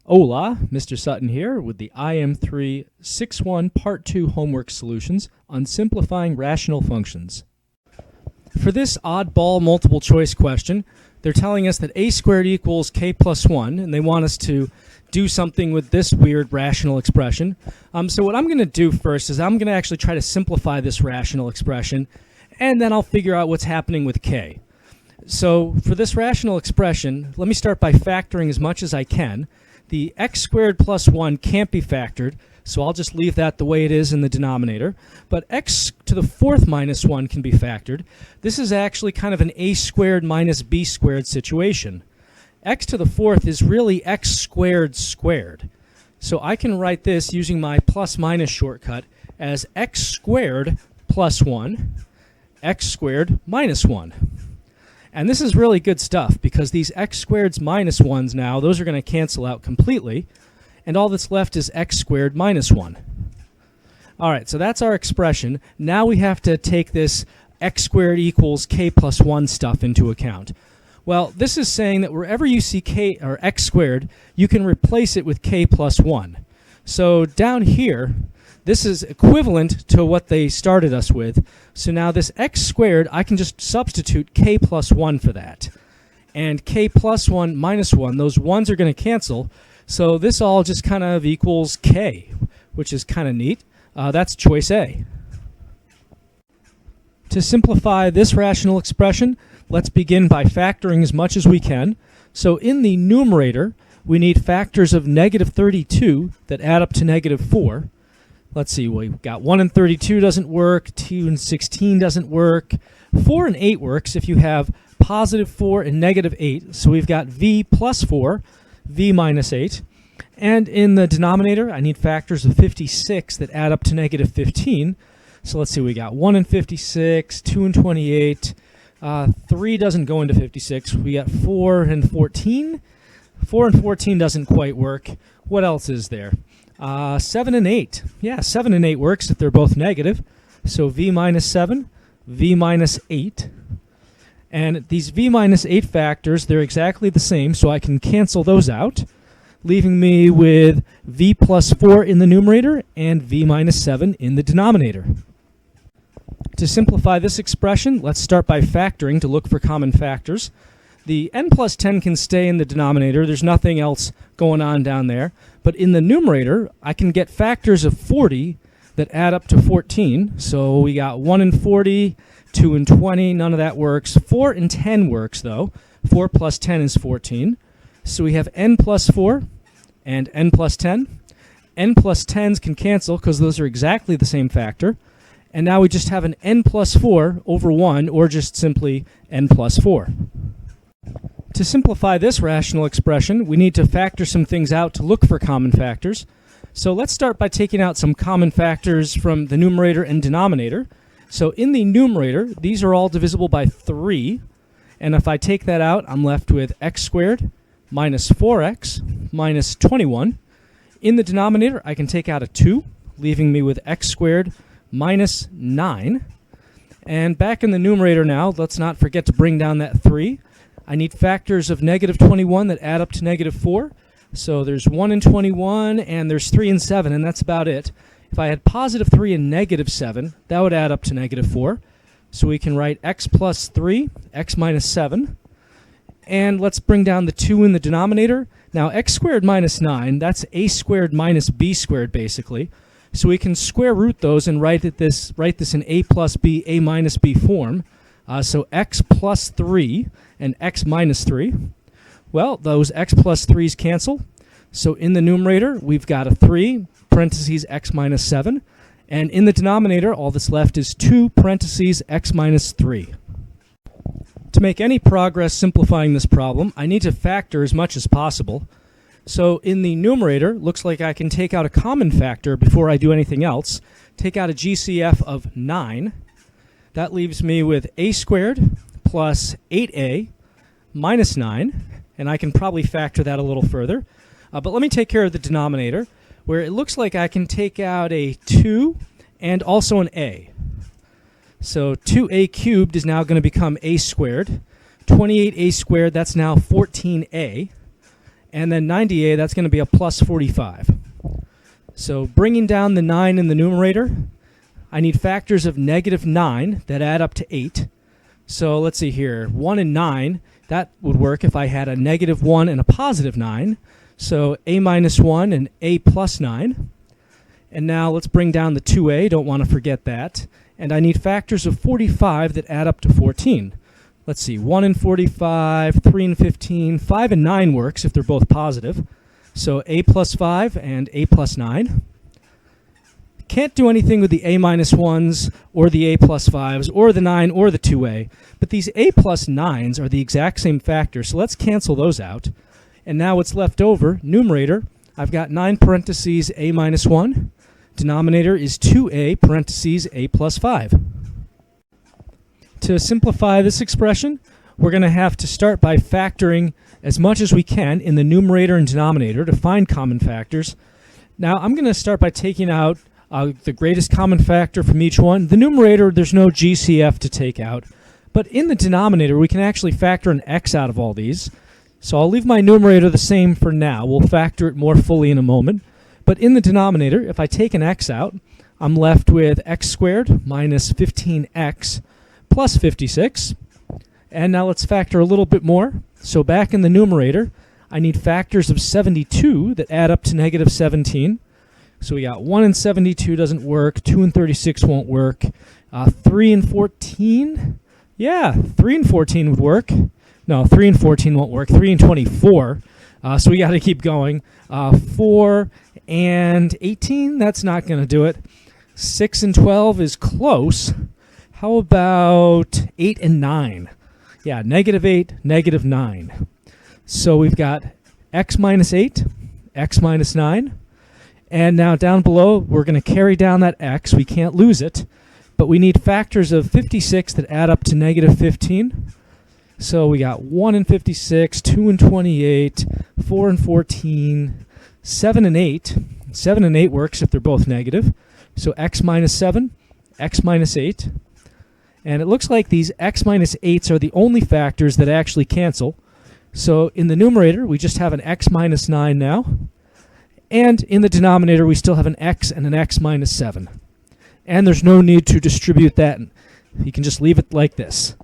Hola, Mr. Sutton here with the IM361 Part 2 homework solutions on simplifying rational functions. For this oddball multiple choice question, they're telling us that a squared equals k plus 1, and they want us to do something with this weird rational expression. So what I'm going to do first is I'm going to actually try to simplify this rational expression, and then I'll figure out what's happening with k. So for this rational expression, let me start by factoring as much as I can. The x squared plus 1 can't be factored, so I'll just leave that the way it is in the denominator. But x to the fourth minus 1 can be factored. This is actually kind of an a squared minus b squared situation. X to the fourth is really x squared squared. So I can write this using my plus minus shortcut as x squared plus 1, x squared minus 1. And this is really good stuff because these x squareds minus 1s now, those are going to cancel out completely. And all that's left is x squared minus 1. All right, so that's our expression. Now we have to take this x squared equals k plus 1 stuff into account. Well, this is saying that wherever you see k or x squared, you can replace it with k plus 1. So down here, this is equivalent to what they started us with. So now this x squared, I can just substitute k plus 1 for that. And k plus 1 minus 1, those 1s are going to cancel. So this all just kind of equals k, which is kind of neat. That's choice A. To simplify this rational expression, let's begin by factoring as much as we can. So in the numerator, we need factors of negative 32 that add up to negative 4. Let's see, we've got 1 and 32 doesn't work, 2 and 16 doesn't work, 4 and 8 works if you have positive 4 and negative 8. So we've got v plus 4, v minus 8. And in the denominator, I need factors of 56 that add up to negative 15. So let's see, we got 1 and 56, 2 and 28, 3 doesn't go into 56. We got 4 and 14. 4 and 14 doesn't quite work. What else is there? 7 and 8. Yeah, 7 and 8 works if they're both negative. So v minus 7, v minus 8. And these v minus 8 factors, they're exactly the same, so I can cancel those out, leaving me with v plus 4 in the numerator and v minus 7 in the denominator. To simplify this expression, let's start by factoring to look for common factors. The n plus 10 can stay in the denominator. There's nothing else going on down there. But in the numerator, I can get factors of 40 that add up to 14. So we got 1 and 40, 2 and 20. None of that works. 4 and 10 works, though. 4 plus 10 is 14. So we have n plus 4 and n plus 10. N plus 10s can cancel because those are exactly the same factor. And now we just have an n plus 4 over 1, or just simply n plus 4. To simplify this rational expression, we need to factor some things out to look for common factors. So let's start by taking out some common factors from the numerator and denominator. So in the numerator, these are all divisible by 3. And if I take that out, I'm left with x squared minus 4x minus 21. In the denominator, I can take out a 2, leaving me with x squared minus 9. And back in the numerator now, let's not forget to bring down that 3. I need factors of negative 21 that add up to negative 4. So there's 1 and 21, and there's 3 and 7, and that's about it. If I had positive 3 and negative 7, that would add up to negative 4. So we can write x plus 3, x minus 7. And let's bring down the 2 in the denominator. Now x squared minus 9, that's a squared minus b squared, basically. So we can square root those and write this in a plus b, a minus b form. So x plus 3 and x minus 3. Well, those x plus 3's cancel. So in the numerator, we've got a 3, parentheses x minus 7. And in the denominator, all that's left is 2, parentheses x minus 3. To make any progress simplifying this problem, I need to factor as much as possible. So in the numerator, looks like I can take out a common factor before I do anything else. Take out a GCF of 9. That leaves me with a squared plus 8a minus 9, and I can probably factor that a little further. But let me take care of the denominator, where it looks like I can take out a 2 and also an a. So 2a cubed is now going to become a squared. 28a squared, that's now 14a. And then 90a, that's going to be a plus 45. So bringing down the 9 in the numerator, I need factors of negative 9 that add up to 8. So let's see here, 1 and 9, that would work if I had a negative 1 and a positive 9. So a minus 1 and a plus 9. And now let's bring down the 2a, don't want to forget that. And I need factors of 45 that add up to 14. Let's see, 1 and 45, 3 and 15, 5 and 9 works if they're both positive. So a plus 5 and a plus 9. Can't do anything with the a minus 1s or the a plus 5s or the 9 or the 2a. But these a plus 9s are the exact same factor, so let's cancel those out. And now what's left over, numerator, I've got 9 parentheses a minus 1. Denominator is 2a parentheses a plus 5. To simplify this expression, we're going to have to start by factoring as much as we can in the numerator and denominator to find common factors. Now I'm going to start by taking out the greatest common factor from each one. The numerator, there's no GCF to take out. But in the denominator, we can actually factor an x out of all these. So I'll leave my numerator the same for now. We'll factor it more fully in a moment. But in the denominator, if I take an x out, I'm left with x squared minus 15x plus 56. And now let's factor a little bit more. So back in the numerator, I need factors of 72 that add up to negative 17. So we got 1 and 72 doesn't work, 2 and 36 won't work, 3 and 14, yeah, 3 and 14 would work. No, 3 and 14 won't work, 3 and 24, so we got to keep going. 4 and 18, that's not going to do it. 6 and 12 is close. How about 8 and 9? Yeah, negative 8, negative 9. So we've got x minus 8, x minus 9. And now down below, we're going to carry down that x. We can't lose it. But we need factors of 56 that add up to negative 15. So we got 1 and 56, 2 and 28, 4 and 14, 7 and 8. 7 and 8 works if they're both negative. So x minus 7, x minus 8. And it looks like these x minus 8s are the only factors that actually cancel. So in the numerator, we just have an x minus 9 now. And in the denominator, we still have an x and an x minus 7. And there's no need to distribute that. You can just leave it like this.